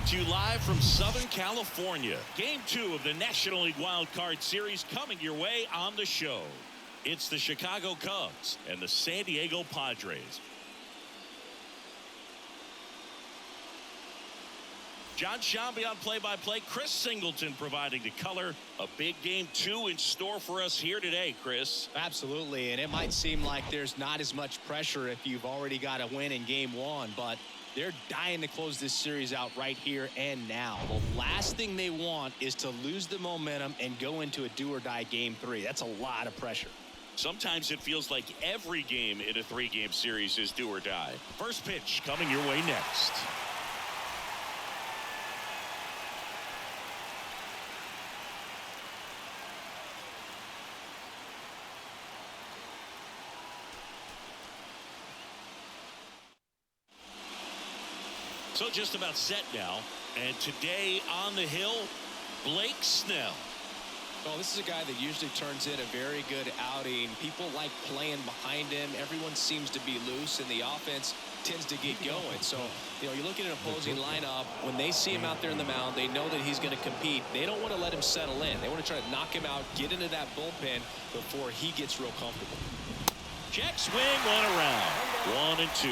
coming to you live from Southern California. Game 2 of the National League Wild Card Series coming your way on the show. It's the Chicago Cubs and the San Diego Padres. John Shambi on play-by-play. Chris Singleton providing the color. A big game 2 in store for us here today, Chris. Absolutely, and it might seem like there's not as much pressure if you've already got a win in game 1, but they're dying to close this series out right here and now. The last thing they want is to lose the momentum and go into a do-or-die game 3. That's a lot of pressure. Sometimes it feels like every game in a 3-game series is do or die. First pitch coming your way next. So just about set now. And today on the hill, Blake Snell. Well, this is a guy that usually turns in a very good outing. People like playing behind him. Everyone seems to be loose, and the offense tends to get going. So, you look at an opposing lineup. When they see him out there in the mound, they know that he's going to compete. They don't want to let him settle in. They want to try to knock him out, get into that bullpen before he gets real comfortable. Check swing, one around. 1 and 2.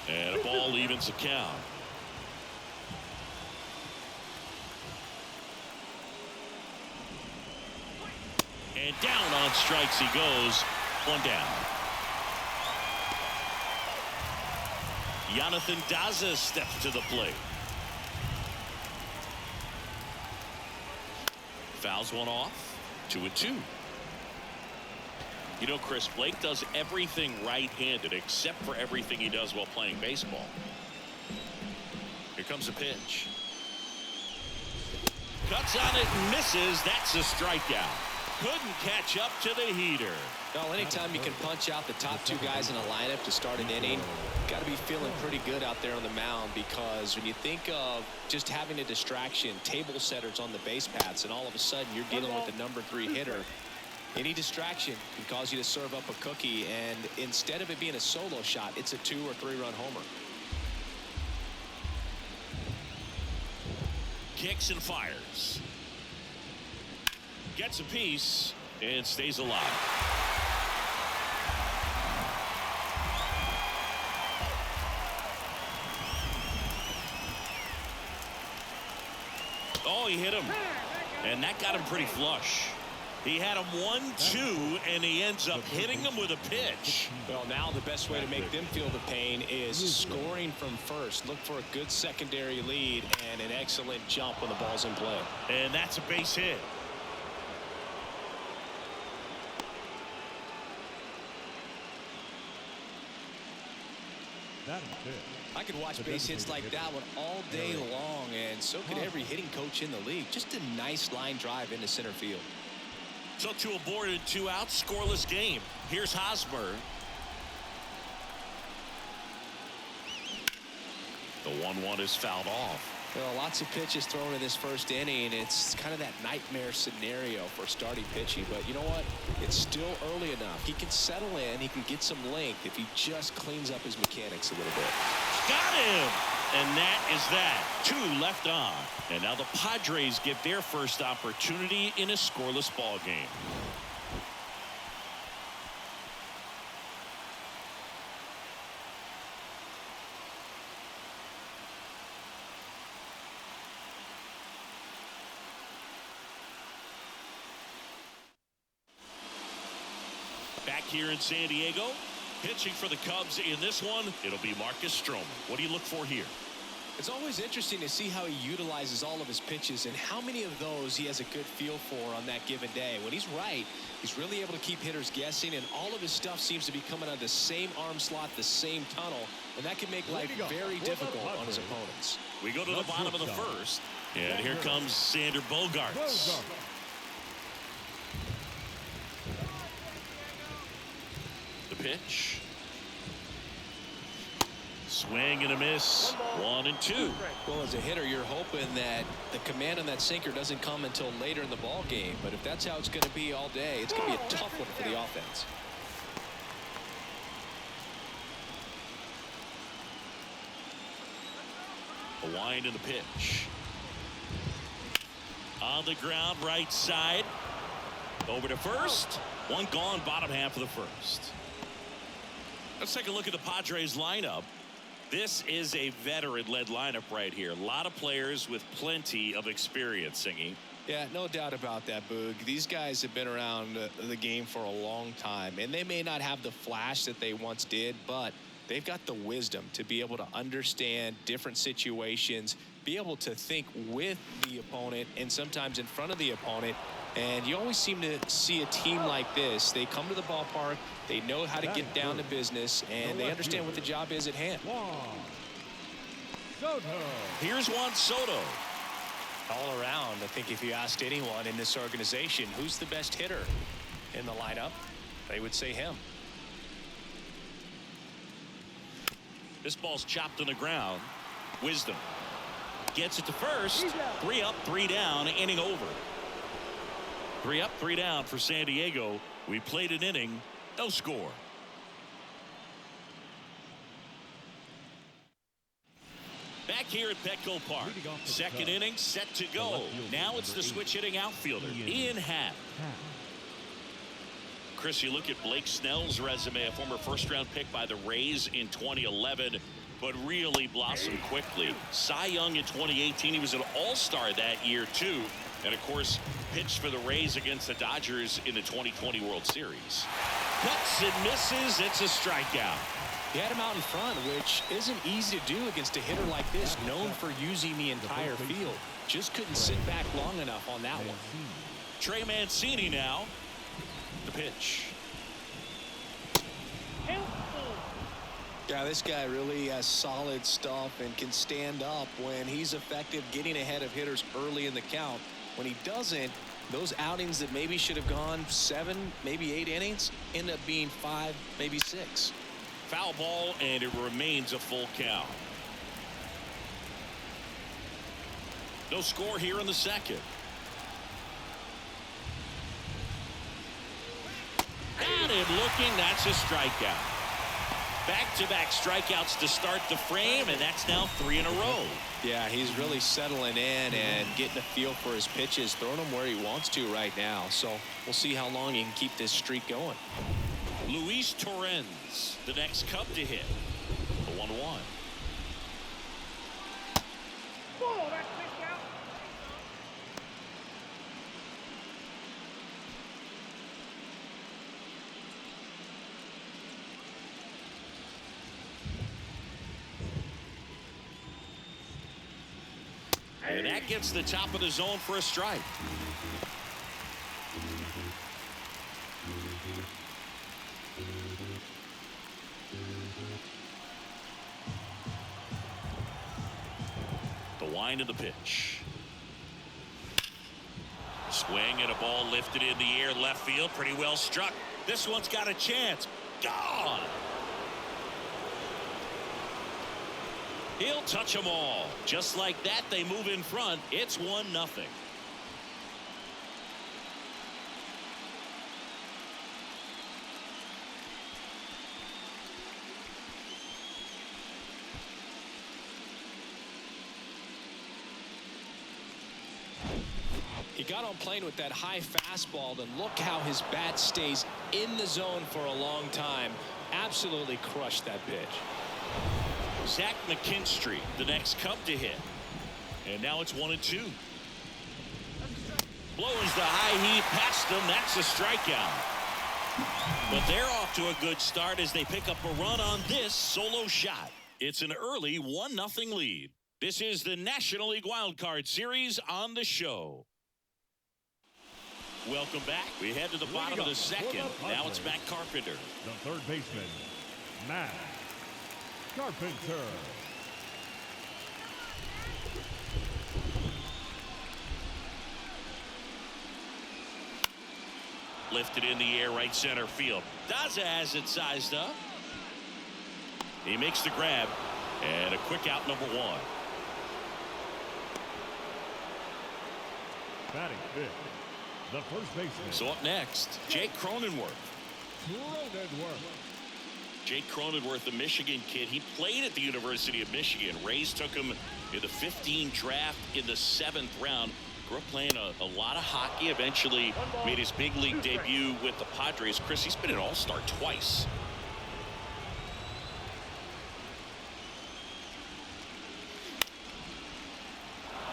And a ball evens the count. And down on strikes he goes. 1 down. Jonathan Daza steps to the plate. Fouls one off. 2 and 2. Chris, Blake does everything right-handed except for everything he does while playing baseball. Here comes a pitch. Cuts on it and misses. That's a strikeout. Couldn't catch up to the heater. Well, anytime you can punch out the top 2 guys in a lineup to start an inning, got to be feeling pretty good out there on the mound, because when you think of just having a distraction, table setters on the base paths, and all of a sudden you're dealing with the number 3 hitter, any distraction can cause you to serve up a cookie, and instead of it being a solo shot, it's a 2 or 3-run homer. Kicks and fires. Gets a piece and stays alive. Oh, he hit him. And that got him pretty flush. He had him 1-2, and he ends up hitting him with a pitch. Well, now the best way to make them feel the pain is scoring from first. Look for a good secondary lead and an excellent jump when the ball's in play. And that's a base hit. I could watch base hits like that one all day long, and so could every hitting coach in the league. Just a nice line drive into center field. So 2 aboard and 2 out, scoreless game. Here's Hosmer. The 1-1 is fouled off. Well, lots of pitches thrown in this first inning. It's kind of that nightmare scenario for starting pitching. But you know what? It's still early enough. He can settle in. He can get some length if he just cleans up his mechanics a little bit. Got him! And that is that. 2 left on. And now the Padres get their first opportunity in a scoreless ball game. Back here in San Diego, pitching for the Cubs in this one, it'll be Marcus Stroman. What do you look for here? It's always interesting to see how he utilizes all of his pitches and how many of those he has a good feel for on that given day. When he's right, he's really able to keep hitters guessing, and all of his stuff seems to be coming out of the same arm slot, the same tunnel, and that can make life very difficult on his opponents. We go to the bottom of the first, and here comes Sander Bogaerts. The pitch. Swing and a miss. 1-2. Well, as a hitter, you're hoping that the command on that sinker doesn't come until later in the ball game. But if that's how it's going to be all day, it's going to be a tough one for the offense. A wind in the pitch. On the ground, right side. Over to first. One gone, bottom half of the first. Let's take a look at the Padres lineup. This is a veteran-led lineup right here. A lot of players with plenty of experience, Singy. Yeah, no doubt about that, Boog. These guys have been around the game for a long time, and they may not have the flash that they once did, but they've got the wisdom to be able to understand different situations, be able to think with the opponent and sometimes in front of the opponent. And you always seem to see a team like this. They come to the ballpark, they know how to get down to business, and they understand what the job is at hand. Here's Juan Soto. All around, I think if you asked anyone in this organization who's the best hitter in the lineup, they would say him. This ball's chopped on the ground. Wisdom gets it to first. 3 up, 3 down, inning over. 3 up, 3 down for San Diego. We played an inning, no score. Back here at Petco Park. Second inning set to go. Now it's the switch hitting outfielder, Ian Happ. Chris, you look at Blake Snell's resume, a former first-round pick by the Rays in 2011, but really blossomed quickly. Cy Young in 2018. He was an all-star that year, too. And, of course, pitched for the Rays against the Dodgers in the 2020 World Series. Cuts and misses. It's a strikeout. He had him out in front, which isn't easy to do against a hitter like this, known for using the entire field. Just couldn't sit back long enough on that one. Trey Mancini now. The pitch. Yeah, this guy really has solid stuff and can stand up when he's effective getting ahead of hitters early in the count. When he doesn't, those outings that maybe should have gone 7, maybe 8 innings end up being 5, maybe 6. Foul ball, and it remains a full count. No score here in the second. Got him looking. That's a strikeout. Back-to-back strikeouts to start the frame, and that's now 3 in a row. Yeah, he's really settling in and getting a feel for his pitches, throwing them where he wants to right now. So we'll see how long he can keep this streak going. Luis Torrens, the next Cub to hit. The 1-1. And that gets the top of the zone for a strike. The wind of the pitch. Swing and a ball lifted in the air, left field, pretty well struck. This one's got a chance. Gone. He'll touch them all. Just like that, they move in front. It's 1-0. He got on plane with that high fastball, and look how his bat stays in the zone for a long time. Absolutely crushed that pitch. Zach McKinstry, the next Cub to hit. And now it's 1-2. Blows the high heat past them. That's a strikeout. But they're off to a good start as they pick up a run on this solo shot. It's an early 1-0 lead. This is the National League Wild Card Series on the show. Welcome back. We head to the bottom of the second. Now it's Matt Carpenter. The third baseman, Matt Carpenter. Lifted in the air, right center field. Daza has it sized up. He makes the grab. And a quick out, number 1. Batting fifth, the first baseman. So up next, Jake Cronenworth. Jake Cronenworth, the Michigan kid. He played at the University of Michigan. Rays took him in the 15 draft in the 7th round. Grew up playing a lot of hockey. Eventually made his big league debut with the Padres. Chris, he's been an all-star twice.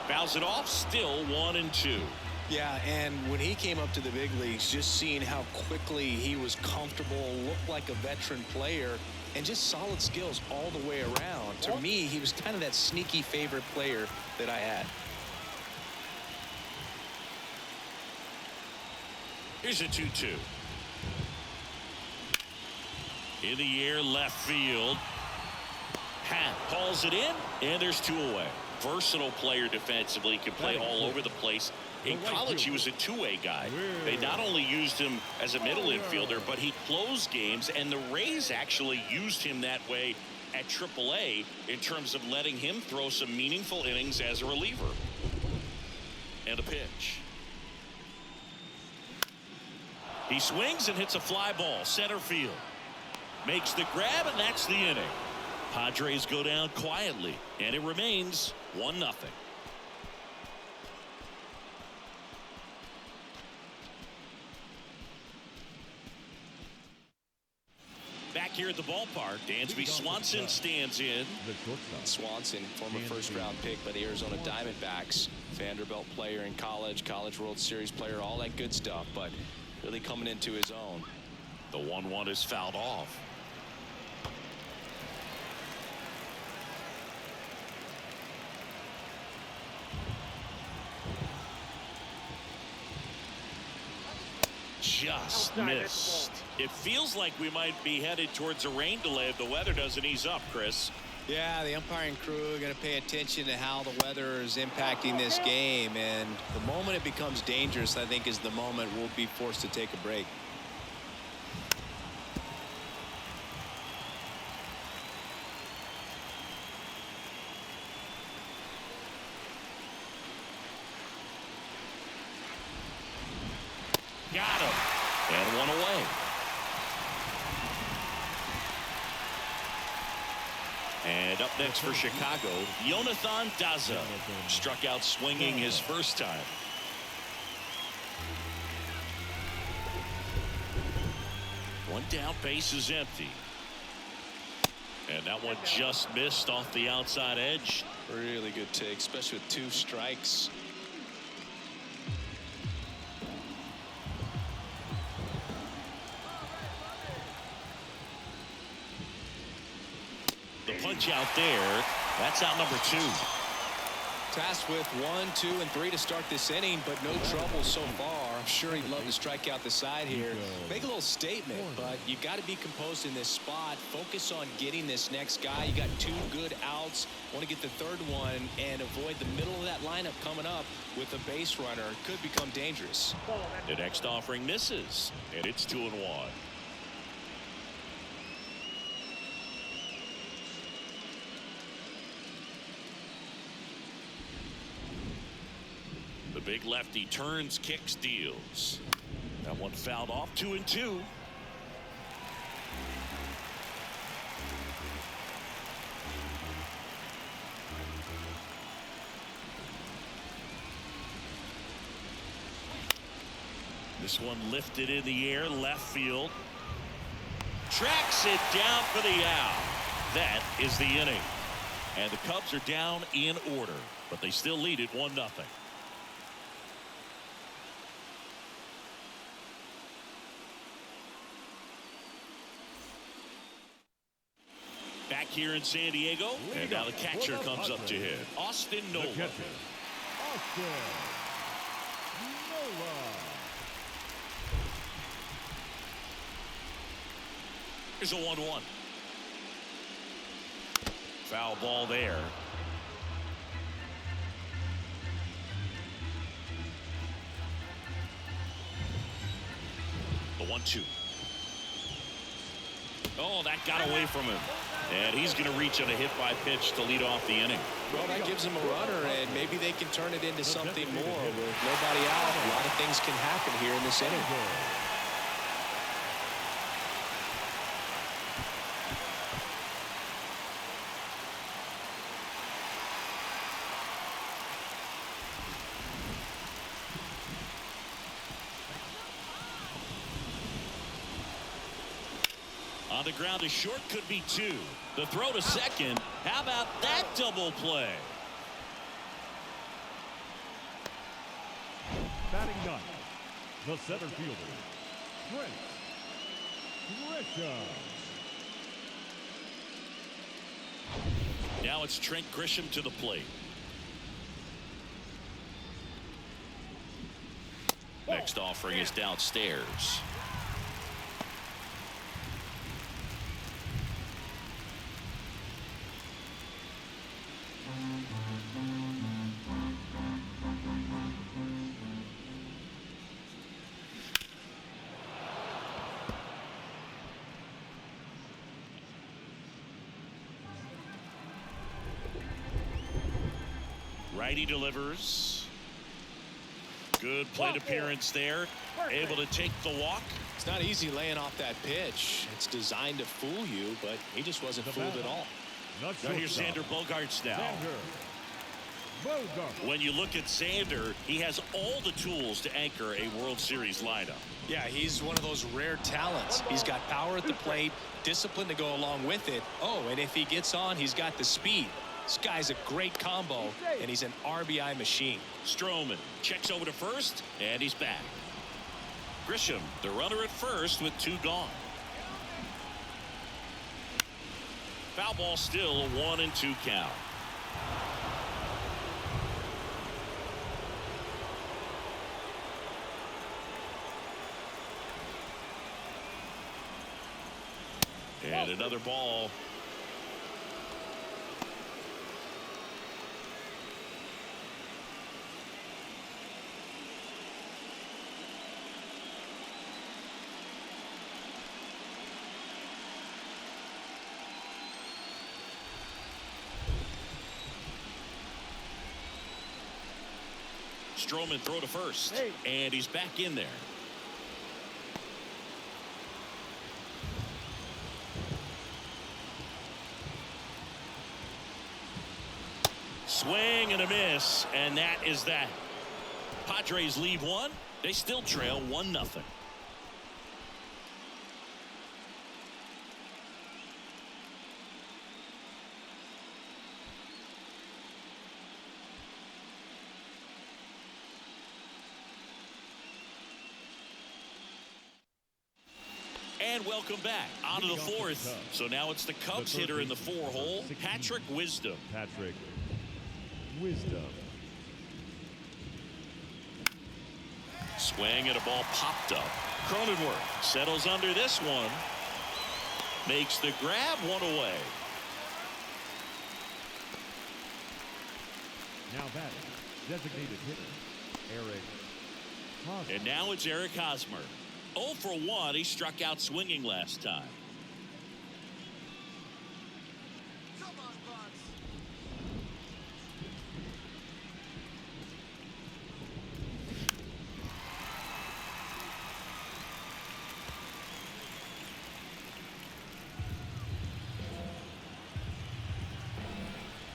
Fouls it off, still 1-2. Yeah, and when he came up to the big leagues, just seeing how quickly he was comfortable, looked like a veteran player, and just solid skills all the way around. To me, he was kind of that sneaky favorite player that I had. Here's a 2-2. In the air, left field. Hat hauls it in, and there's 2 away. Versatile player defensively, can play all over the place. In college, he was a two-way guy. They not only used him as a middle infielder, but he closed games, and the Rays actually used him that way at AAA in terms of letting him throw some meaningful innings as a reliever. And a pitch. He swings and hits a fly ball, center field. Makes the grab, and that's the inning. Padres go down quietly, and it remains 1-0. Back here at the ballpark, Dansby Swanson stands in. Swanson, former first-round pick by the Arizona Diamondbacks. Vanderbilt player in college, College World Series player, all that good stuff, but really coming into his own. The 1-1 is fouled off. Just missed. It feels like we might be headed towards a rain delay if the weather doesn't ease up, Chris. Yeah, the umpiring crew are going to pay attention to how the weather is impacting this game, and the moment it becomes dangerous, I think, is the moment we'll be forced to take a break. Got him. And 1 away. And up next for Chicago, Jonathan Daza. Struck out swinging his first time. One down, base is empty. And that one just missed off the outside edge. Really good take, especially with 2 strikes. The punch out there. That's out number 2. Tasked with 1, 2, and 3 to start this inning, but no trouble so far. I'm sure he'd love to strike out the side here. Make a little statement, but you got to be composed in this spot. Focus on getting this next guy. You got 2 good outs. Want to get the 3rd one and avoid the middle of that lineup coming up with a base runner. Could become dangerous. The next offering misses, and it's 2-1. The big lefty turns, kicks, deals. That one fouled off. 2-2. This one lifted in the air, left field. Tracks it down for the out. That is the inning. And the Cubs are down in order, but they still lead it 1-0. Back here in San Diego, and now the catcher comes up to hit. Austin Nola. Here's a 1-1. Foul ball there. The 1-2. Oh, that got away from him. And he's going to reach on a hit by pitch to lead off the inning. Well, that gives him a runner, and maybe they can turn it into something more. With nobody out, a lot of things can happen here in this inning. On the ground to short, could be two. The throw to second. How about that double play? Batting ninth, the center fielder, Grisham. Now it's Trent Grisham to the plate. Next offering is downstairs. Righty delivers. Good plate appearance there. Able to take the walk. It's not easy laying off that pitch. It's designed to fool you, but he just wasn't fooled at all. Now here's Xander Bogaerts now. When you look at Xander, he has all the tools to anchor a World Series lineup. Yeah, he's one of those rare talents. He's got power at the plate, discipline to go along with it. Oh, and if he gets on, he's got the speed. This guy's a great combo, and he's an RBI machine. Stroman checks over to first, and he's back. Grisham, the runner at first with two gone. Foul ball still, a 1-2 count. And another ball. Stroman throw to first, and he's back in there. Swing and a miss, and that is that. Padres lead one. They still trail 1-0. And welcome back. On to the fourth. So now it's the Cubs hitter in the 4-hole, Patrick Wisdom. Swing and a ball popped up. Cronenworth settles under this one. Makes the grab, one away. Now batting, designated hitter, Eric Hosmer. And now it's Eric Hosmer. 0 for 1. He struck out swinging last time. Come on, Buds.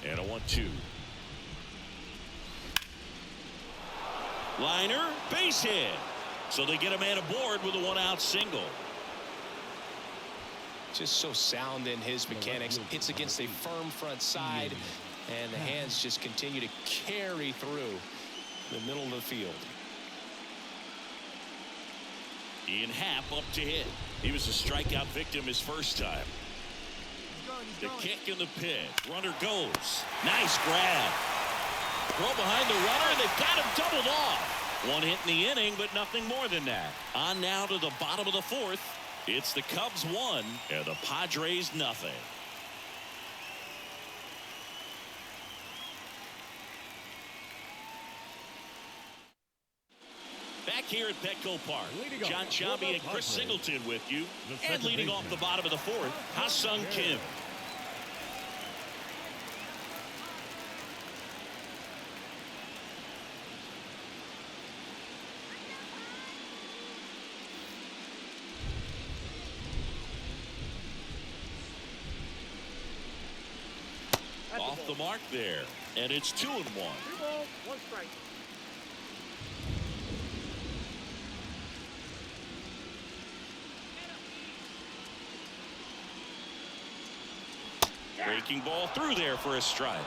And a 1-2. Liner, base hit. So they get a man aboard with a 1-out single. Just so sound in his mechanics. Hits against a firm front side, and the hands just continue to carry through the middle of the field. Ian Happ up to hit. He was a strikeout victim his first time. The kick in the pit. Runner goes. Nice grab. Throw behind the runner, and they've got him doubled off. One hit in the inning, but nothing more than that. On now to the bottom of the fourth. It's the Cubs 1 and the Padres nothing. Back here at Petco Park. Leading off John for Shelby the and Chris Padres, Singleton with you. the And second leading off baseman, the bottom of the fourth, Ha-Sung Kim. Off the mark there. And it's 2-1. 2 balls, 1 strike. Breaking ball through there for a strike.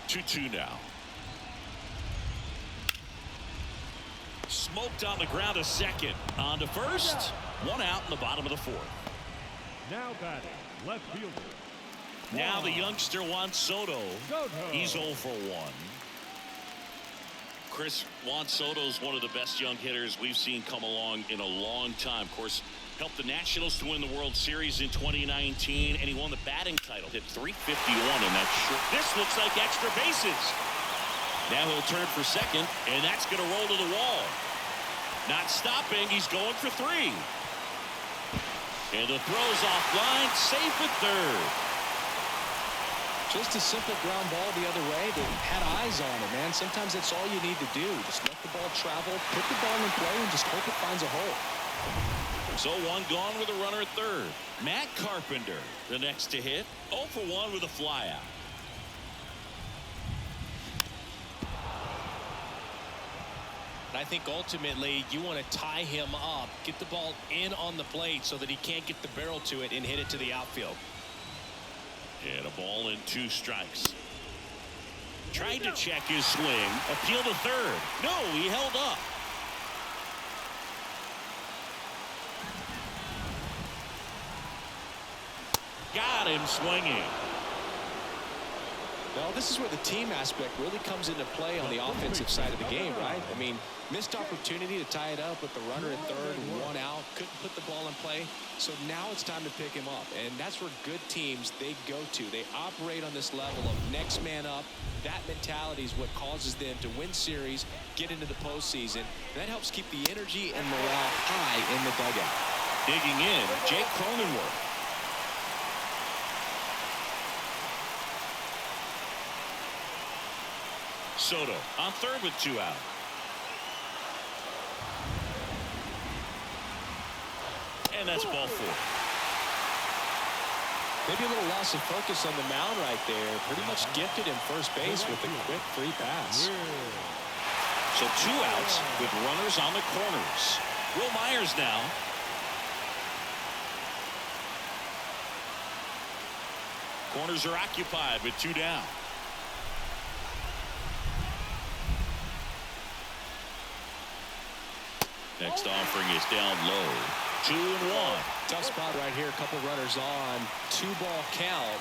Two now. Smoked on the ground a second. On to first. 1 out in the bottom of the fourth. Now batting, left fielder. Now the youngster Juan Soto. He's 0 for 1. Chris, Juan Soto's one of the best young hitters we've seen come along in a long time. Of course, helped the Nationals to win the World Series in 2019, and he won the batting title. Hit .351 in that short. This looks like extra bases. Now he'll turn for second, and that's going to roll to the wall. Not stopping. He's going for 3. And the throw's offline. Safe at third. Just a simple ground ball the other way that had eyes on it, man. Sometimes that's all you need to do. Just let the ball travel, put the ball in play, and just hope it finds a hole. So 1 gone with a runner at third. Matt Carpenter, the next to hit. 0 for 1 with a flyout. I think ultimately you want to tie him up, get the ball in on the plate so that he can't get the barrel to it and hit it to the outfield. And a ball and 2 strikes. Tried to check his swing. Appeal to third. No, he held up. Got him swinging. Well, this is where the team aspect really comes into play on the offensive side of the game, right? I mean, missed opportunity to tie it up with the runner at third, 1 out, couldn't put the ball in play. So now it's time to pick him up, and that's where good teams, they go to. They operate on this level of next man up. That mentality is what causes them to win series, get into the postseason. And that helps keep the energy and morale high in the dugout. Digging in, Jake Cronenworth. Soto on third with 2 out. And that's ball 4. Maybe a little loss of focus on the mound right there. Pretty much gifted him first base with a quick free pass. So 2 outs with runners on the corners. Will Myers now. Corners are occupied with 2 down. Next offering is down low. 2-1. Tough spot right here. A couple runners on. 2-ball count.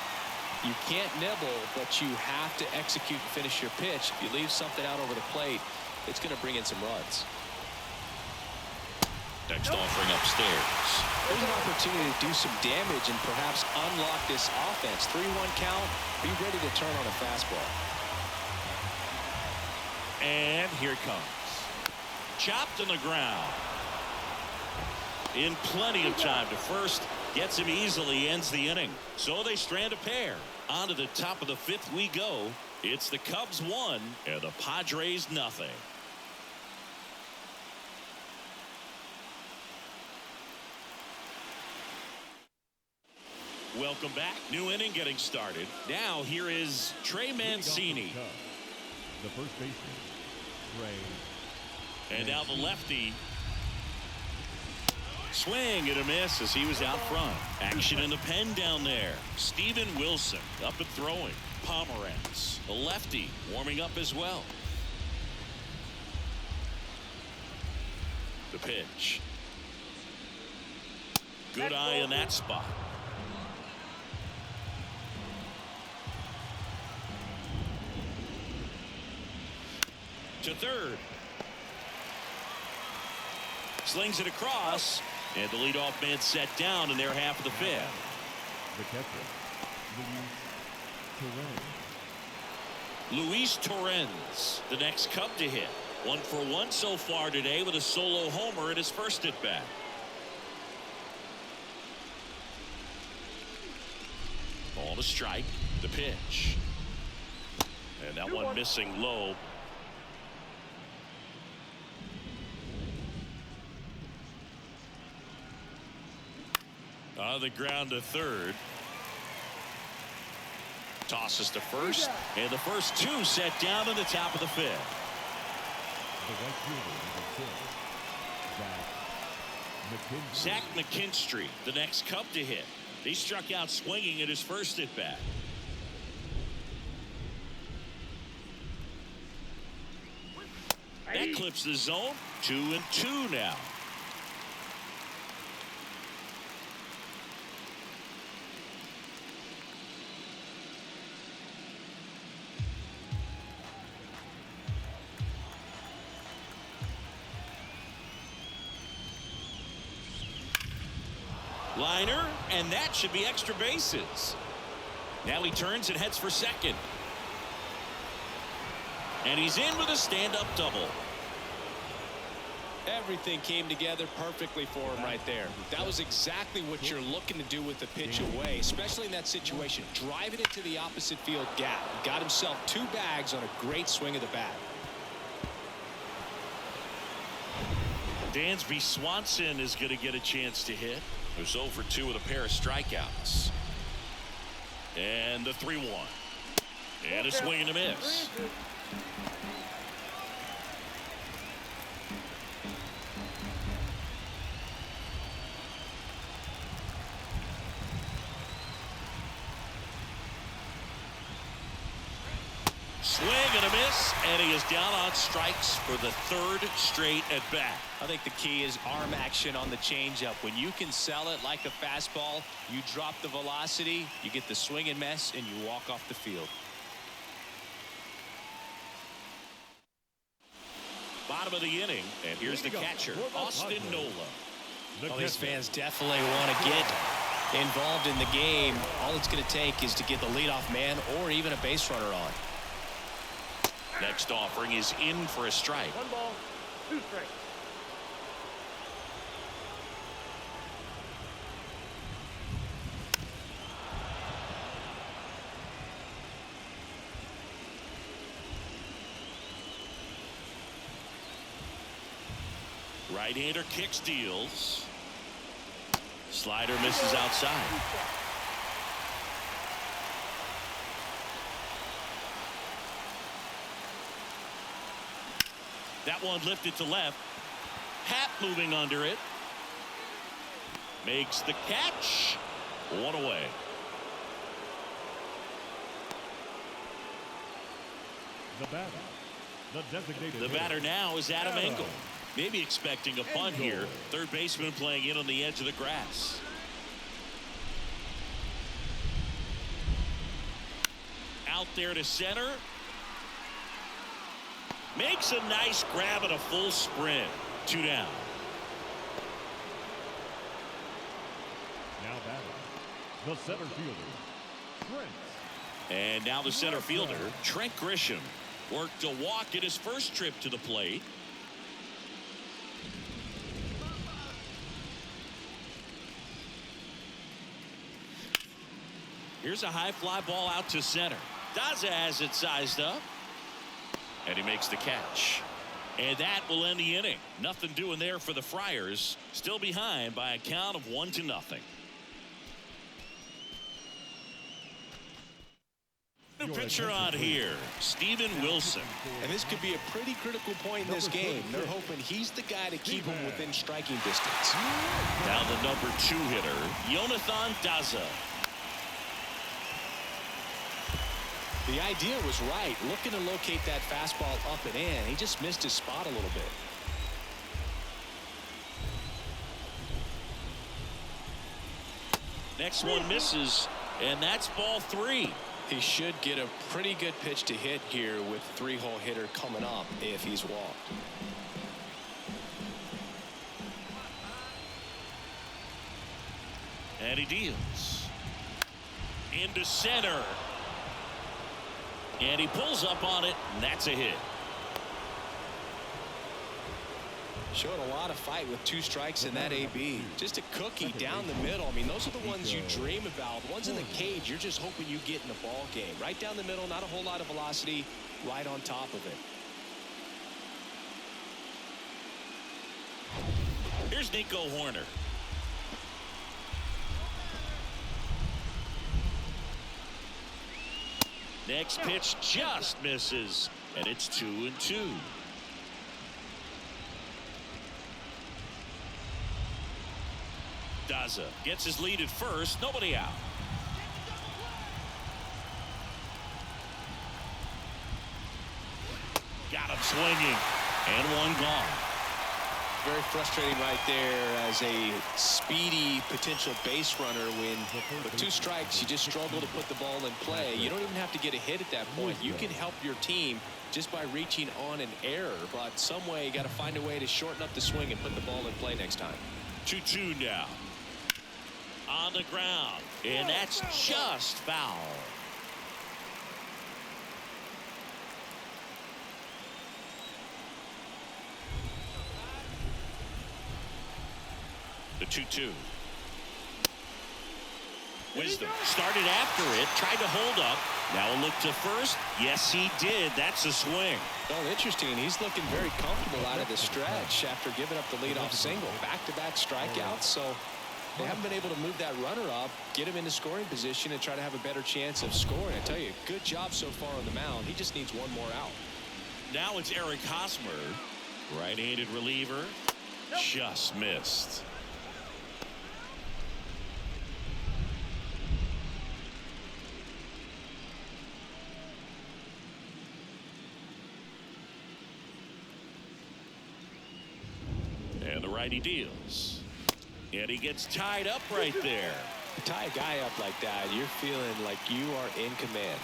You can't nibble, but you have to execute and finish your pitch. If you leave something out over the plate, it's going to bring in some runs. Next offering upstairs. There's an opportunity to do some damage and perhaps unlock this offense. 3-1 count. Be ready to turn on a fastball. And here it comes. Chopped on the ground. In plenty of time to first. Gets him easily, ends the inning. So they strand a pair. On to the top of the 5th we go. It's the Cubs 1 and the Padres 0. Welcome back. New inning getting started. Now here is Trey Mancini. The first baseman, Trey. And now the lefty. Swing and a miss as he was out front. Action in the pen down there. Steven Wilson up and throwing. Pomerantz, the lefty, warming up as well. The pitch. Good eye in that spot. To third. Slings it across. And the leadoff man set down in their half of the fifth. The catcher, Luis Torrens. Luis Torrens, the next Cub to hit. 1 for 1 so far today with a solo homer at his first at bat. Ball to strike. The pitch. And that one missing low. On the ground to third. Tosses to first. And the first two set down in the top of the fifth. The right fielder is Zach McKinstry, the next Cub to hit. He struck out swinging at his first at bat. That clips the zone. 2-2 now. Liner, and that should be extra bases. Now he turns and heads for second. And he's in with a stand-up double. Everything came together perfectly for him right there. That was exactly what you're looking to do with the pitch away, especially in that situation. Driving it to the opposite field gap. Got himself 2 bags on a great swing of the bat. Dansby Swanson is going to get a chance to hit. He was 0 for 2 with a pair of strikeouts. And the 3-1. And a swing and a miss. Swing and a miss, and he is down on strikes for the 3rd straight at bat. I think the key is arm action on the changeup. When you can sell it like a fastball, you drop the velocity, you get the swing and miss, and you walk off the field. Bottom of the inning, and here's the catcher, Austin Nola. Well, these fans definitely want to get involved in the game. All it's going to take is to get the leadoff man or even a base runner on. Next offering is in for a strike. 1 ball, 2 strikes. Right-hander kicks, deals. Slider misses outside. That one lifted to left. Happ moving under it. Makes the catch. 1 away. The batter. The designated The batter now is Adam Engel. Maybe expecting a bunt here. Third baseman playing in on the edge of the grass. Out there to center. Makes a nice grab and a full sprint. 2 down. Now batting. The center fielder, Trent. And now the center fielder, Trent Grisham, worked a walk at his first trip to the plate. Here's a high fly ball out to center. Daza has it sized up. And he makes the catch. And that will end the inning. Nothing doing there for the Friars. Still behind by a count of 1-0. New pitcher on here, Steven Wilson. And this could be a pretty critical point in this game. They're hoping he's the guy to keep him within striking distance. Now the number 2 hitter, Jonathan Daza. The idea was right, looking to locate that fastball up and in. He just missed his spot a little bit. Next one misses, and that's ball 3. He should get a pretty good pitch to hit here with 3-hole hitter coming up if he's walked. And he deals. Into center. And he pulls up on it, and that's a hit. Showed a lot of fight with 2 strikes in that AB. Just a cookie down the middle. I mean, those are the ones you dream about. The ones in the cage, you're just hoping you get in the ball game. Right down the middle, not a whole lot of velocity, right on top of it. Here's Nico Horner. Next pitch just misses, and it's 2-2. Daza gets his lead at first, nobody out. Got him swinging, and one gone. Very frustrating right there as a speedy potential base runner when with 2 strikes you just struggle to put the ball in play. You don't even have to get a hit at that point. You can help your team just by reaching on an error, but some way you got to find a way to shorten up the swing and put the ball in play next time. 2-2 now. On the ground, and that's just foul. The 2-2. Wisdom started after it, tried to hold up. Now a look to first. Yes, he did. That's a swing. Well, interesting. He's looking very comfortable out of the stretch after giving up the leadoff single. Back-to-back strikeouts, so they haven't been able to move that runner up, get him into scoring position, and try to have a better chance of scoring. I tell you, good job so far on the mound. He just needs one more out. Now it's Eric Hosmer, right-handed reliever, just missed. And the righty deals. And he gets tied up right there. You tie a guy up like that, you're feeling like you are in command.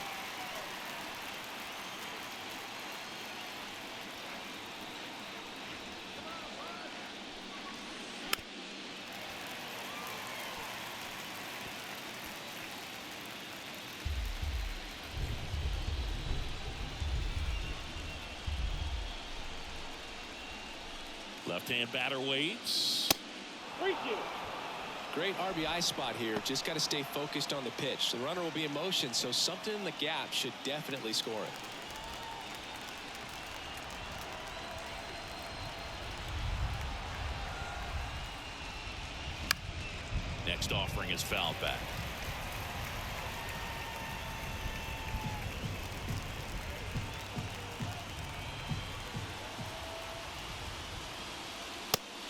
Left-hand batter waits. Great RBI spot here. Just got to stay focused on the pitch. The runner will be in motion, so something in the gap should definitely score it. Next offering is fouled back.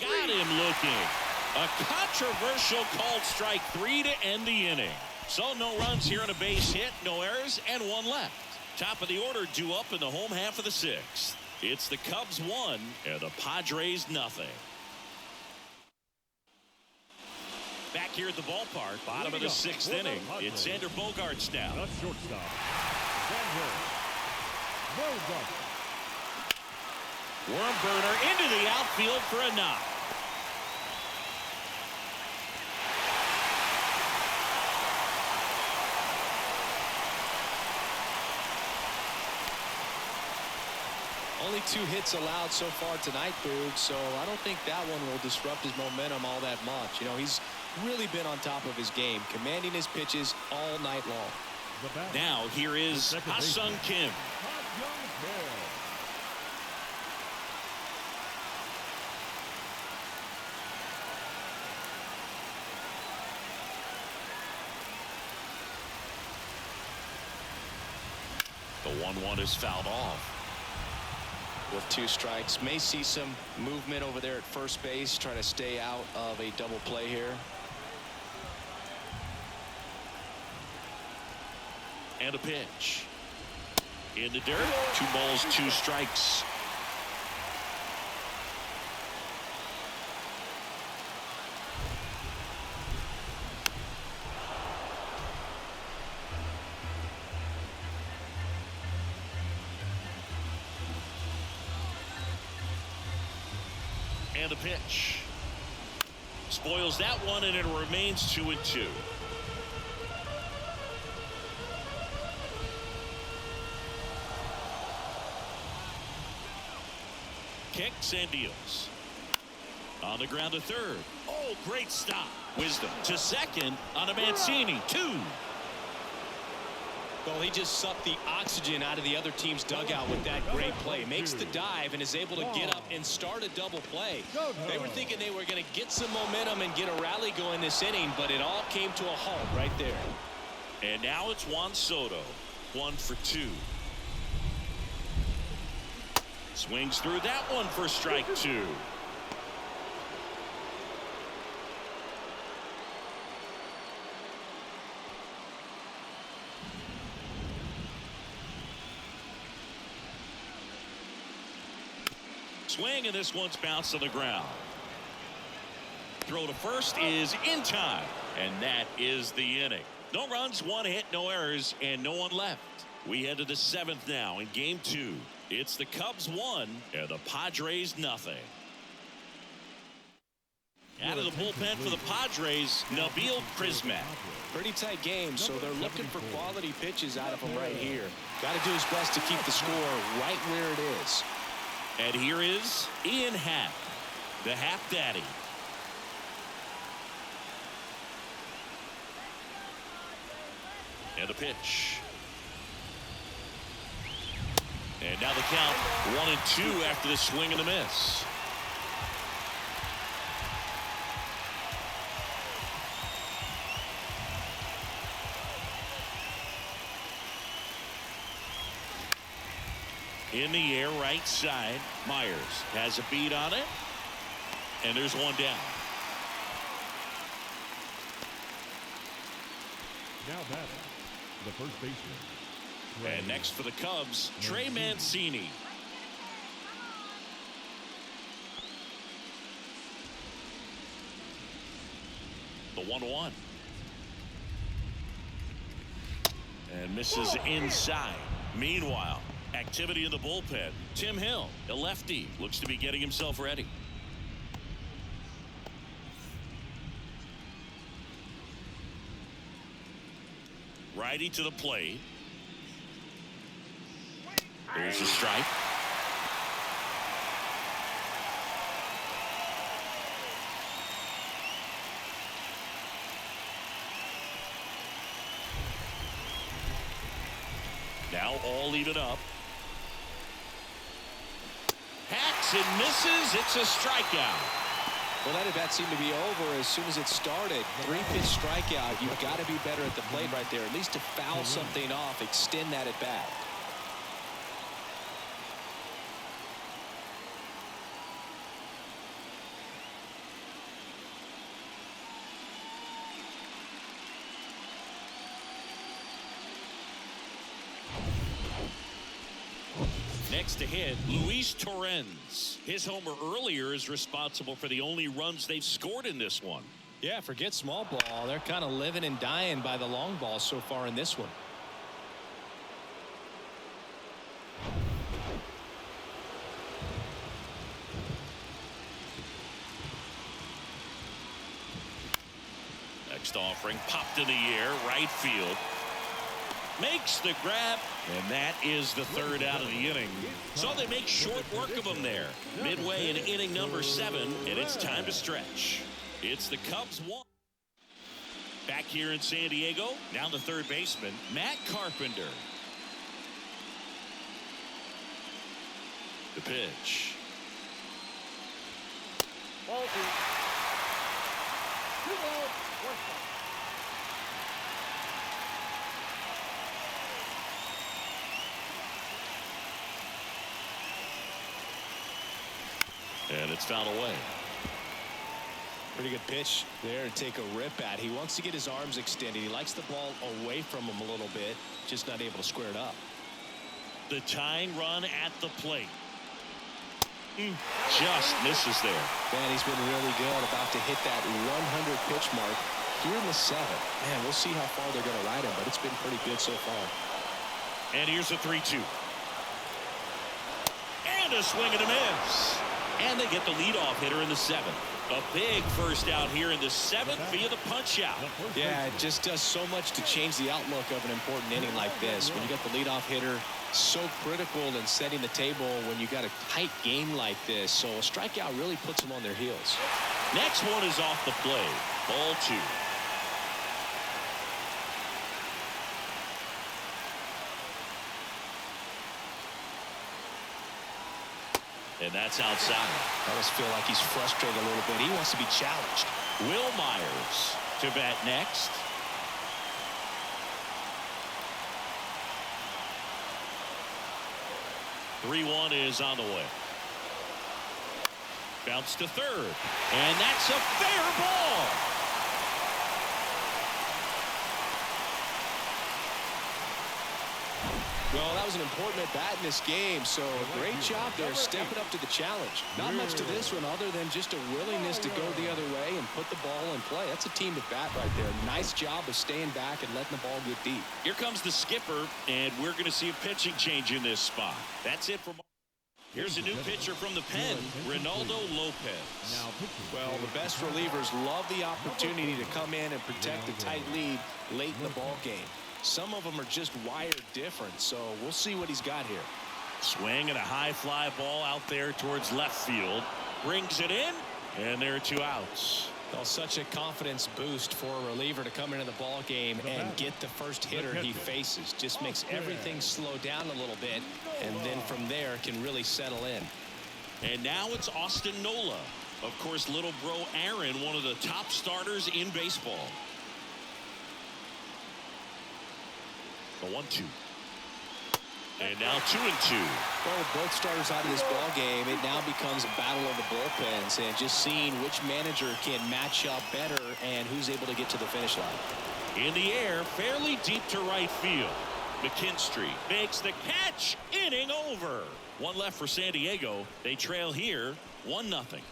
Got him looking. A controversial called strike 3 to end the inning. So no runs here on a base hit, no errors, and 1 left. Top of the order due up in the home half of the 6th. It's the Cubs 1 and the Padres nothing. Back here at the ballpark, bottom of the 6th inning. It's Xander Bogaerts now. The shortstop, Xander Bogaerts. Worm burner into the outfield for a knock. Only 2 hits allowed so far tonight, Boog, so I don't think that one will disrupt his momentum all that much. You know, he's really been on top of his game, commanding his pitches all night long. Now here is Ha-Sung Kim. The 1-1 is fouled off. With 2 strikes, may see some movement over there at first base, try to stay out of a double play here. And a pitch. In the dirt. 2 balls, 2 strikes. And a pitch. Spoils that one, and it remains 2-2. Kicks and deals. On the ground to third. Oh, great stop. Wisdom to second on a Mancini. 2. Well, he just sucked the oxygen out of the other team's dugout with that great play. Makes the dive and is able to get up and start a double play. They were thinking they were going to get some momentum and get a rally going this inning, but it all came to a halt right there. And now it's Juan Soto. 1 for 2. Swings through that one for strike 2. Swing, and this one's bounced to the ground. Throw to first is in time, and that is the inning. No runs, 1 hit, no errors, and no one left. We head to the 7th now in game 2. It's the Cubs 1 and the Padres nothing. Out of the bullpen for the Padres, Nabil Prismac. Pretty tight game, so they're looking for quality pitches out of him right here. Got to do his best to keep the score right where it is. And here is Ian Happ, the Happ Daddy. And the pitch. And now the count 1-2 after the swing and the miss. In the air, right side. Myers has a beat on it. And there's one down. Now batting, the first baseman. And next for the Cubs, Trey Mancini. The 1-1. And misses inside. Meanwhile, activity in the bullpen. Tim Hill, a lefty, looks to be getting himself ready. Righty to the plate. There's a strike. Now all even up. Hacks and misses. It's a strikeout. Well, that at bat seemed to be over as soon as it started. 3-pitch strikeout. You've got to be better at the plate right there, at least to foul something off, extend that at bat. Next to hit, Luis Torrens. His homer earlier is responsible for the only runs they've scored in this one. Yeah, forget small ball. They're kind of living and dying by the long ball so far in this one. Next offering popped in the air, right field. Makes the grab, and that is the third out of the inning. So they make short work of him there. Midway in inning number 7, and it's time to stretch. It's the Cubs 1. Back here in San Diego, now the third baseman, Matt Carpenter. The pitch. Ball 2. 2 balls, 1 strike. And it's fouled away. Pretty good pitch there to take a rip at. He wants to get his arms extended. He likes the ball away from him a little bit, just not able to square it up. The tying run at the plate. Just misses there. Man, he's been really good, about to hit that 100 pitch mark here in the 7th. Man, we'll see how far they're going to ride him, but it's been pretty good so far. And here's a 3-2. And a swing and a miss. And they get the leadoff hitter in the 7th. A big first out here in the 7th via the punch out. Yeah, it just does so much to change the outlook of an important inning like this. When you got the leadoff hitter, so critical in setting the table when you got a tight game like this. So a strikeout really puts them on their heels. Next one is off the plate. Ball 2. And that's outside. I almost feel like he's frustrated a little bit. He wants to be challenged. Will Myers to bat next. (3-1) is on the way. Bounce to third. And that's a fair ball. Well, that was an important at bat in this game, so great job there stepping up to the challenge. Not much to this one other than just a willingness to go the other way and put the ball in play. That's a team at bat right there. Nice job of staying back and letting the ball get deep. Here comes the skipper, and we're going to see a pitching change in this spot. That's it for Mark. Here's a new pitcher from the pen, Ronaldo Lopez. Well, the best relievers love the opportunity to come in and protect a tight lead late in the ball game. Some of them are just wired different, so we'll see what he's got here. Swing and a high fly ball out there towards left field. Brings it in, and there are 2 outs. Well, such a confidence boost for a reliever to come into the ball game and get the first hitter he faces. Just makes everything slow down a little bit, and then from there can really settle in. And now it's Austin Nola. Of course, little bro Aaron, one of the top starters in baseball. The 1-2. And now 2-2. Well, with both starters out of this ball game, it now becomes a battle of the bullpens and just seeing which manager can match up better and who's able to get to the finish line. In the air, fairly deep to right field. McKinstry makes the catch. Inning over. 1 left for San Diego. They trail here 1-0.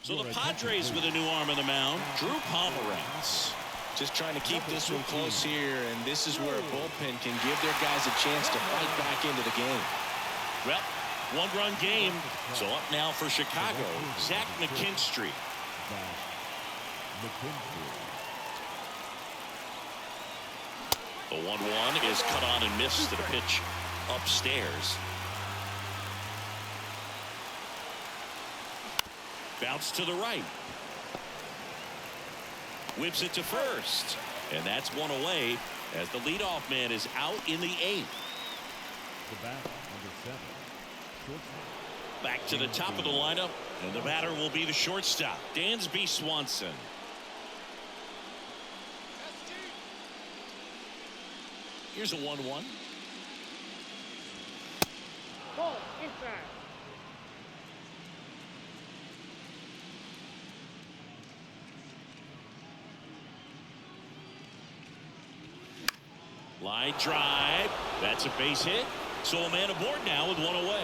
So the Padres with a new arm on the mound, Drew Pomeranz. Just trying to keep this one close here, and this is where a bullpen can give their guys a chance to fight back into the game. Well, 1-run game. So up now for Chicago, Zach McKinstry. The 1-1 is cut on and missed to the pitch upstairs. Bounce to the right. Whips it to first. And that's 1 away as the leadoff man is out in the 8th. Back to the top of the lineup. And the batter will be the shortstop, Dansby Swanson. Here's a 1-1. Ball inside. Line drive. That's a base hit. So a man aboard now with 1 away.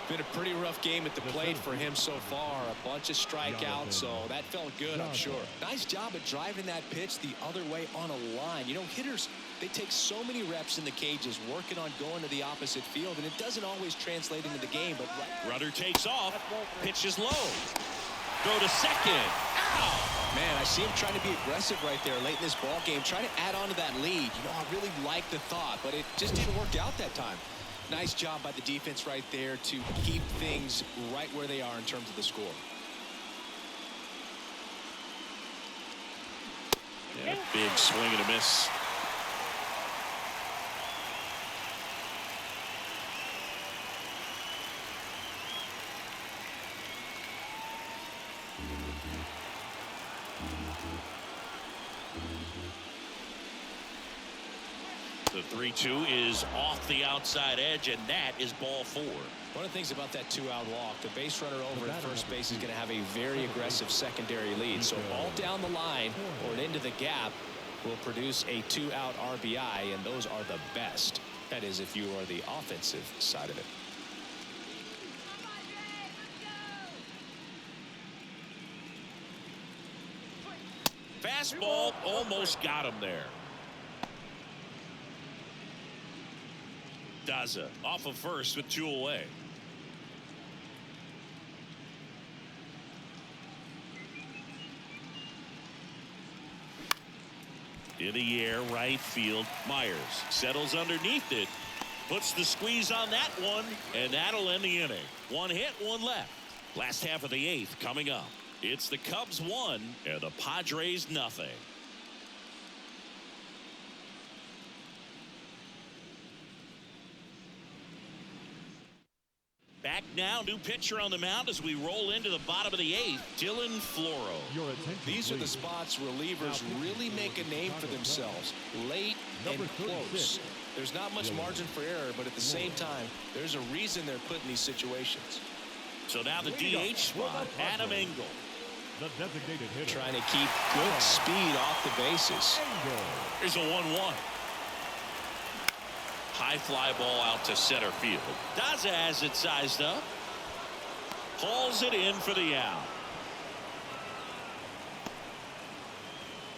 Been a pretty rough game at the plate for him so far. A bunch of strikeouts, so that felt good, I'm sure. Nice job at driving that pitch the other way on a line. You know, hitters, they take so many reps in the cages working on going to the opposite field, and it doesn't always translate into the game. But Rudder takes off. Pitch is low. Throw to second. Ow! Man, I see him trying to be aggressive right there late in this ball game, trying to add on to that lead. You know, I really like the thought, but it just didn't work out that time. Nice job by the defense right there to keep things right where they are in terms of the score. Yeah, big swing and a miss. The 3-2 is off the outside edge, and that is ball 4. One of the things about that 2-out walk, the base runner over at first base is going to have a very aggressive secondary lead. So all down the line or into the gap will produce a 2-out RBI, and those are the best. That is, if you are the offensive side of it. Fastball almost got him there. Daza off of first with 2 away. In the air, right field. Myers settles underneath it. Puts the squeeze on that one, and that'll end the inning. 1 hit, 1 left. Last half of the 8th coming up. It's the Cubs 1 and the Padres nothing. Back now, new pitcher on the mound as we roll into the bottom of the 8th. Dylan Floro. These are the spots relievers really make a name for themselves. Late and close. There's not much margin for error, but at the same time, there's a reason they're put in these situations. So now the DH spot, Adam Engel. The designated hitter. Trying to keep good speed off the bases. Here's a 1-1. High fly ball out to center field. Daza has it sized up. Hauls it in for the out.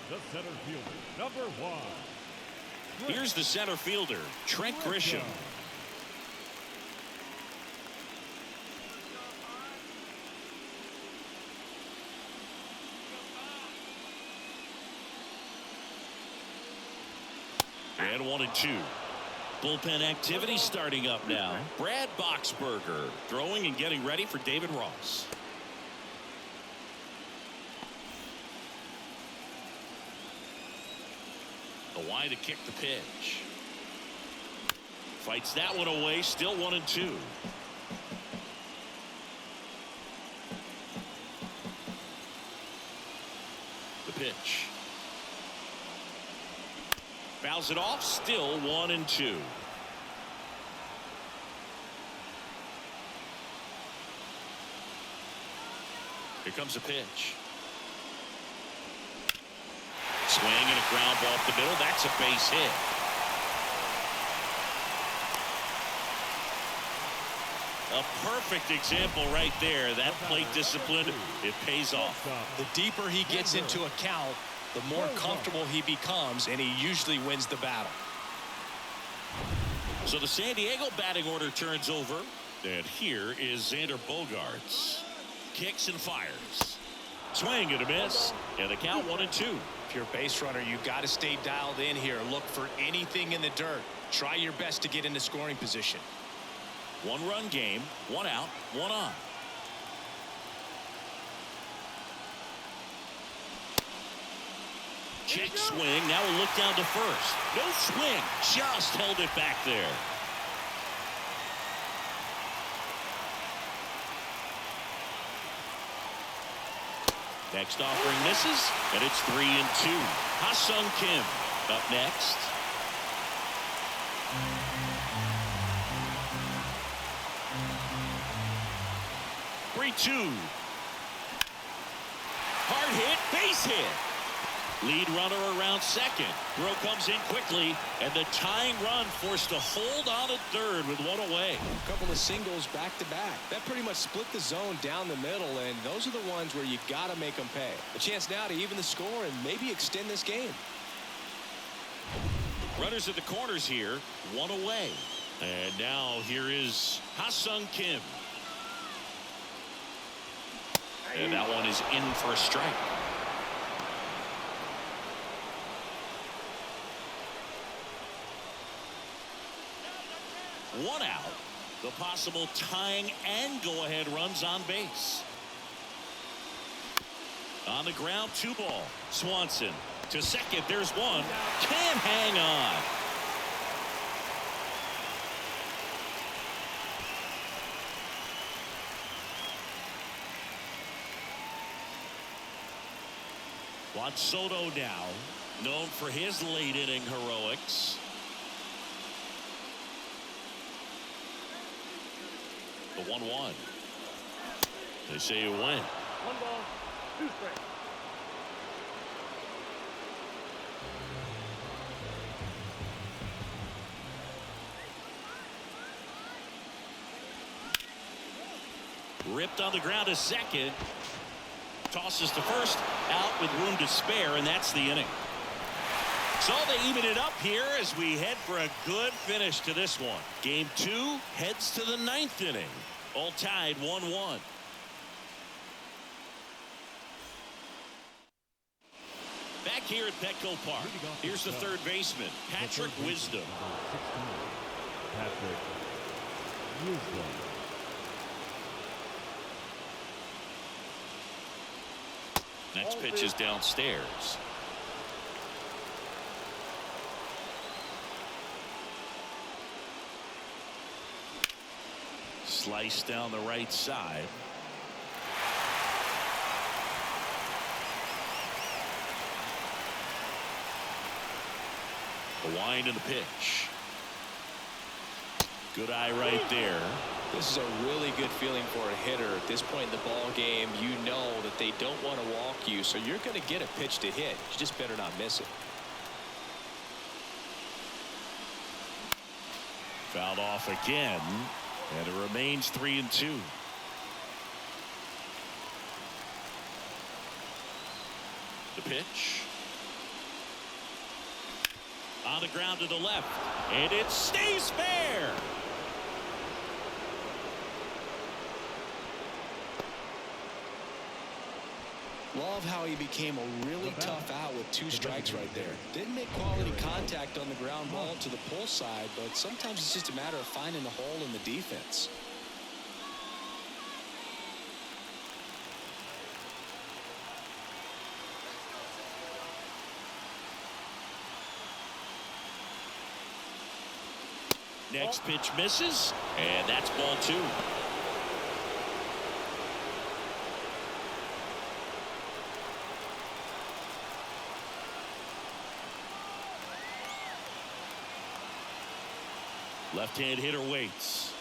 The center fielder, number 1. Here's the center fielder, Trent Grisham. And 1-2. Bullpen activity starting up now. Brad Boxberger throwing and getting ready for David Ross. The wide to kick the pitch. Fights that one away. Still 1-2. The pitch. Fouls it off. Still 1-2. Here comes a pitch. Swing and a ground ball up the middle. That's a base hit. A perfect example right there. That plate discipline, it pays off. The deeper he gets into a count, the more comfortable he becomes, and he usually wins the battle. So the San Diego batting order turns over, and here is Xander Bogaerts. Kicks and fires. Swing and a miss, and the count 1-2. If you're a base runner, you got to stay dialed in here. Look for anything in the dirt. Try your best to get into scoring position. 1-run game, 1 out, 1 on. Check swing. Now we'll look down to first. No swing. Just held it back there. Next offering misses, and it's 3-2. Ha-Sung Kim up next. Three-2. Hard hit, base hit. Lead runner around second. Throw comes in quickly, and the tying run forced to hold on at third with 1 away. A couple of singles back to back. That pretty much split the zone down the middle, and those are the ones where you got to make them pay. A chance now to even the score and maybe extend this game. Runners at the corners here, 1 away. And now here is Ha-Sung Kim. And that one is in for a strike. One out. The possible tying and go-ahead runs on base. On the ground, 2 ball. Swanson to second. There's one. Can't hang on. Juan Soto now, known for his late inning heroics. The 1-1. They say you win. 1 ball, 2 strikes. Ripped on the ground to second. Tosses to first, out with room to spare, and that's the inning. So they even it up here as we head for a good finish to this one. Game 2 heads to the 9th inning. All tied 1-1. Back here at Petco Park, here's the third baseman, Patrick Wisdom. Patrick Wisdom. Next pitch is downstairs. Slice down the right side. The wind and the pitch. Good eye right there. This is a really good feeling for a hitter at this point in the ball game. You know that they don't want to walk you, so you're going to get a pitch to hit. You just better not miss it. Fouled off again, and it remains 3-2. The pitch. On the ground to the left, and it stays fair. Love how he became a really tough out with 2 strikes right there. Didn't make quality contact on the ground ball to the pull side, but sometimes it's just a matter of finding the hole in the defense. Next pitch misses, and that's ball 2. Left-hand hitter waits.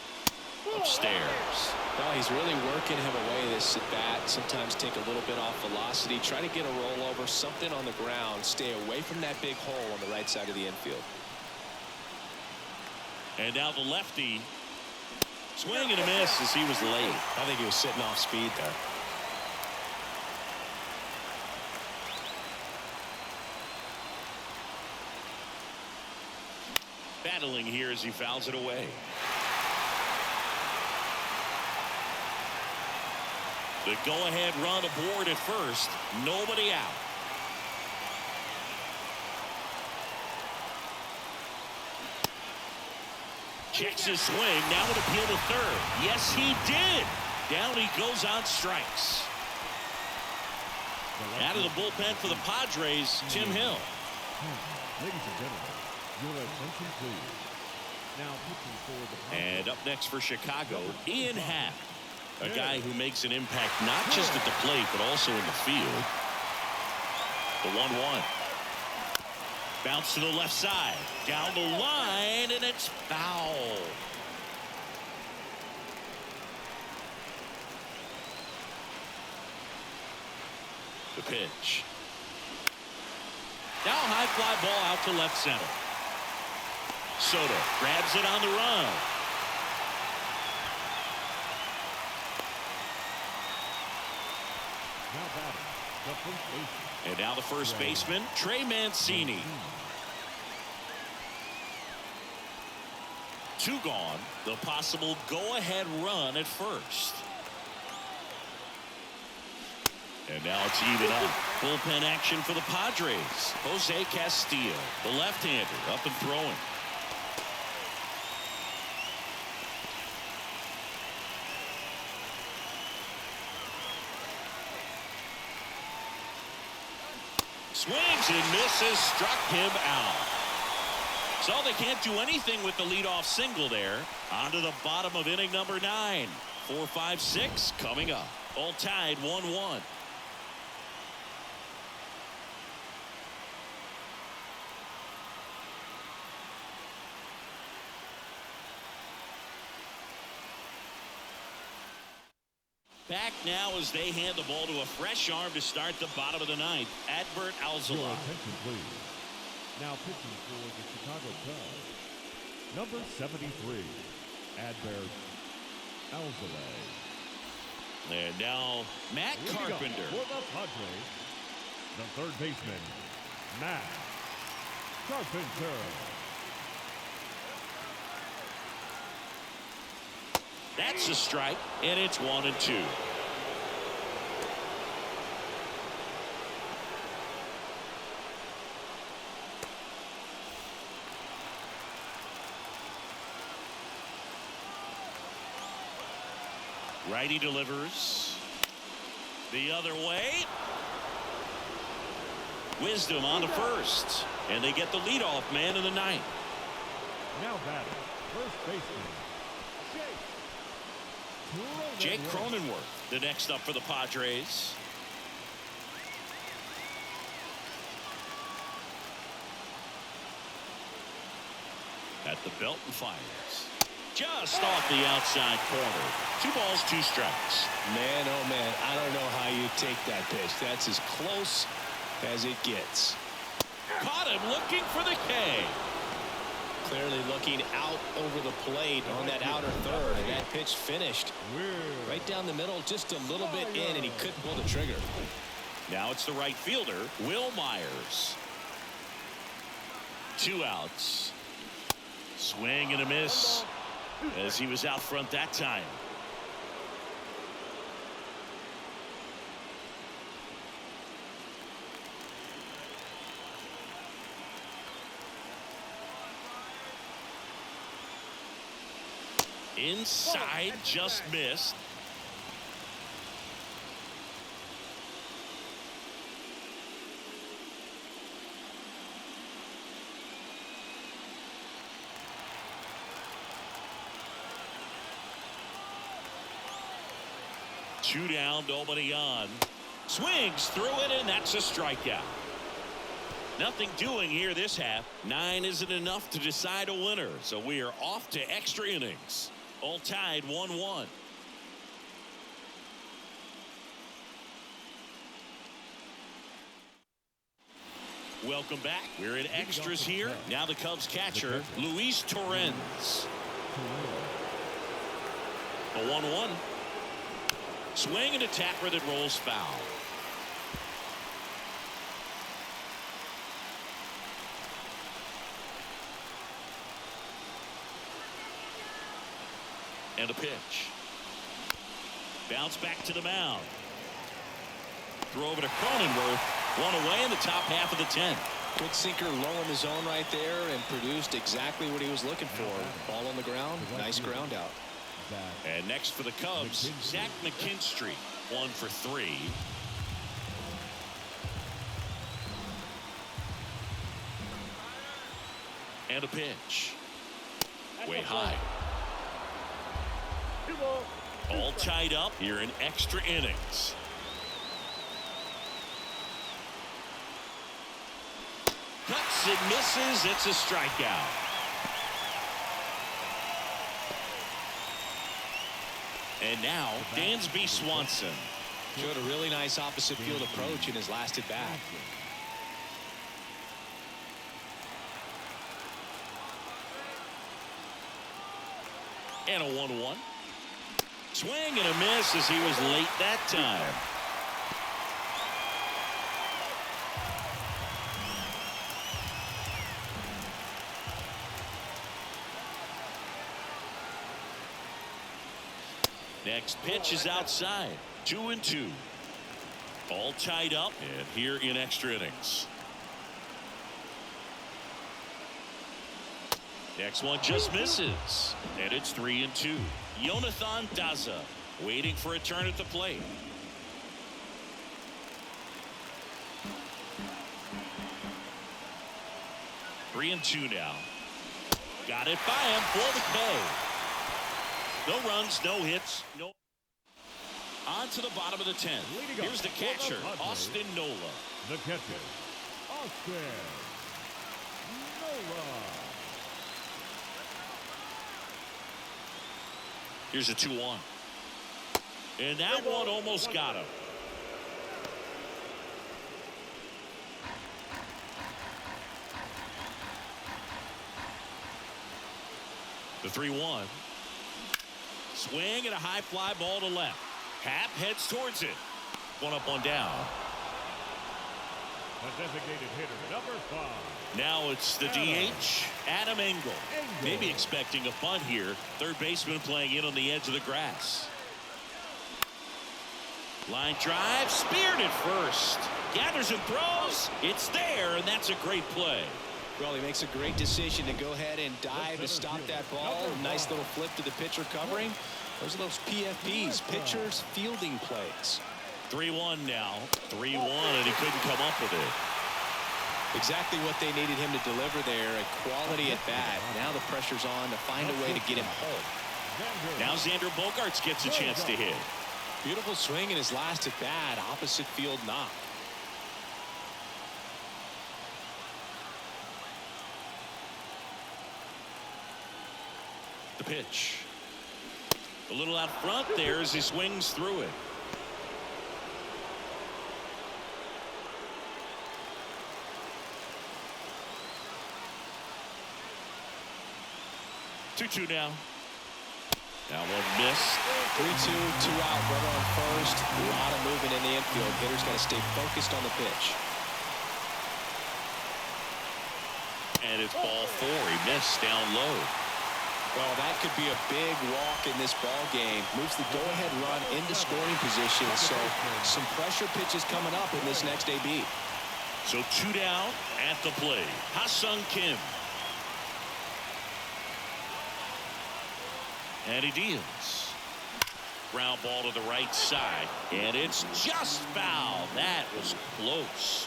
Upstairs. Well, he's really working him away this at bat. Sometimes take a little bit off velocity. Try to get a rollover, something on the ground. Stay away from that big hole on the right side of the infield. And now the lefty. Swing and a miss as he was late. I think he was sitting off speed there. Battling here as he fouls it away. The go-ahead run aboard at first. Nobody out. Checks his swing. Now an appeal to third. Yes, he did. Down he goes on strikes. Out of the bullpen for the Padres, Tim Hill. Ladies and gentlemen, your attention please. Now pitching for the And up next for Chicago, Ian Happ. A guy who makes an impact not just at the plate, but also in the field. The 1-1. Bounce to the left side. Down the line, and it's foul. The pitch. Now a high fly ball out to left center. Soto grabs it on the run. now batting, the first baseman. And now the first baseman, Trey Mancini. 2 gone. The possible go-ahead run at first. And now it's even up. Bullpen action for the Padres. Jose Castillo, the left-hander, up and throwing. Swings and misses, struck him out. So they can't do anything with the leadoff single there. On to the bottom of inning number 9. 4, 5, 6 coming up. All tied 1-1. Back now as they hand the ball to a fresh arm to start the bottom of the 9th. Adbert Your Alzolay. attention, please. Now pitching for the Chicago Cubs, number 73, Adbert Alzolay. And now Matt Leading off Carpenter. for the Padres, the third baseman, Matt Carpenter. That's a strike, and it's 1-2. Righty delivers the other way. Wisdom on the first, and they get the leadoff man in the ninth. Now batting, first baseman, Jake Cronenworth, the next up for the Padres. At the belt and fires. Just off the outside corner. 2 balls, 2 strikes. Man, oh man, I don't know how you take that pitch. That's as close as it gets. Caught him looking for the K. Clearly looking out over the plate on that outer third, and that pitch finished right down the middle, just a little bit in, and he couldn't pull the trigger. Now it's the right fielder, Will Myers. 2 outs. Swing and a miss as he was out front that time. Inside, just missed. Two down, nobody on. Swings through it, and that's a strikeout. Nothing doing here this half. 9 isn't enough to decide a winner, so we are off to extra innings. All tied 1-1. Welcome back. We're in extras here. Now the Cubs catcher, Luis Torrens. A 1-1. Swing and a tapper that rolls foul. And a pitch. Bounce back to the mound. Throw over to Cronenworth. 1 away in the top half of the 10th. Good sinker low in the zone right there and produced exactly what he was looking for. Ball on the ground. Nice ground out. And next for the Cubs, Zach McKinstry. 1 for 3. And a pitch. Way high. All tied up here in extra innings. Cuts and misses. It's a strikeout. And now Dansby Swanson. Showed a really nice opposite field approach in his last at bat. And a 1-1. Swing and a miss as he was late that time. Next pitch is outside. 2-2. All tied up and here in extra innings. Next one just misses. And it's 3-2. Jonathan Daza waiting for a turn at the plate. Three and 2 now. Got it by him for the K. No runs, no hits, no. On to the bottom of the 10th. Here's the catcher, Austin Nola. The catcher, Austin Nola. Here's a 2-1. And that one almost got him. The 3-1. Swing and a high fly ball to left. Happ heads towards it. 1 up, 1 down. The designated hitter, number 5. Now it's the DH, Adam Engel. Maybe expecting a bunt here. Third baseman playing in on the edge of the grass. Line drive, speared at first. Gathers and throws. It's there, and that's a great play. Well, he makes a great decision to go ahead and dive to stop that ball. Nice little flip to the pitcher covering. Those are those PFPs, pitchers fielding plays. 3-1 now. 3-1, and he couldn't come up with it. Exactly what they needed him to deliver there. A quality at bat. Now the pressure's on to find a way to get him home. Now Xander Bogaerts gets a chance to hit. Beautiful swing in his last at bat. Opposite field knock. The pitch. A little out front there as he swings through it. Two now. Now one missed. 3-2, 2 out, runner on first. A lot of movement in the infield. Hitter's got to stay focused on the pitch. And it's ball 4. He missed down low. Well, that could be a big walk in this ball game. Moves the go-ahead run into scoring position. So some pressure pitches coming up in this next AB. So 2 down at the plate. Ha-Sung Kim. And he deals. Ground ball to the right side. And it's just foul. That was close.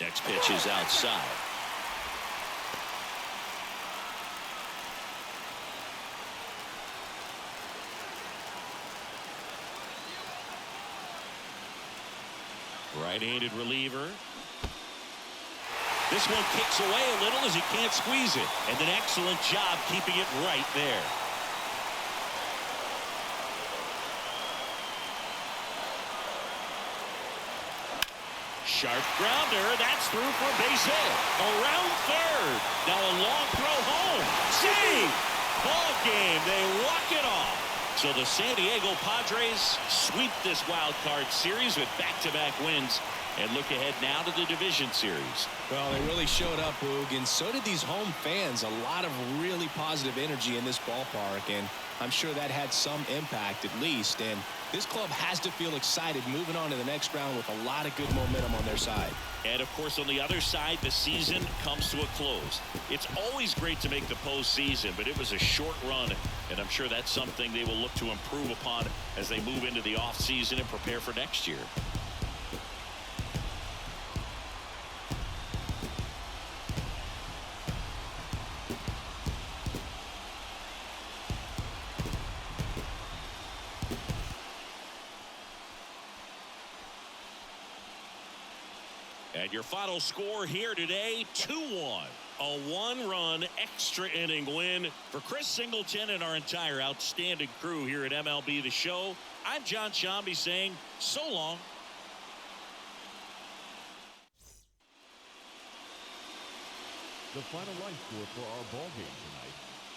Next pitch is outside. Right-handed reliever. This one kicks away a little as he can't squeeze it. And an excellent job keeping it right there. Sharp grounder. That's through for a base hit. Around third. Now a long throw home. Save. Ball game. They walk it off. So the San Diego Padres sweep this wild card series with back-to-back wins and look ahead now to the division series. Well, they really showed up, Boog, and so did these home fans. A lot of really positive energy in this ballpark, and I'm sure that had some impact at least. And this club has to feel excited moving on to the next round with a lot of good momentum on their side. And, of course, on the other side, the season comes to a close. It's always great to make the postseason, but it was a short run, and I'm sure that's something they will look to improve upon as they move into the offseason and prepare for next year. And your final score here today, 2-1. A one-run extra inning win for Chris Singleton and our entire outstanding crew here at MLB The Show. I'm John Shambi saying so long. The final line score for our ball game tonight.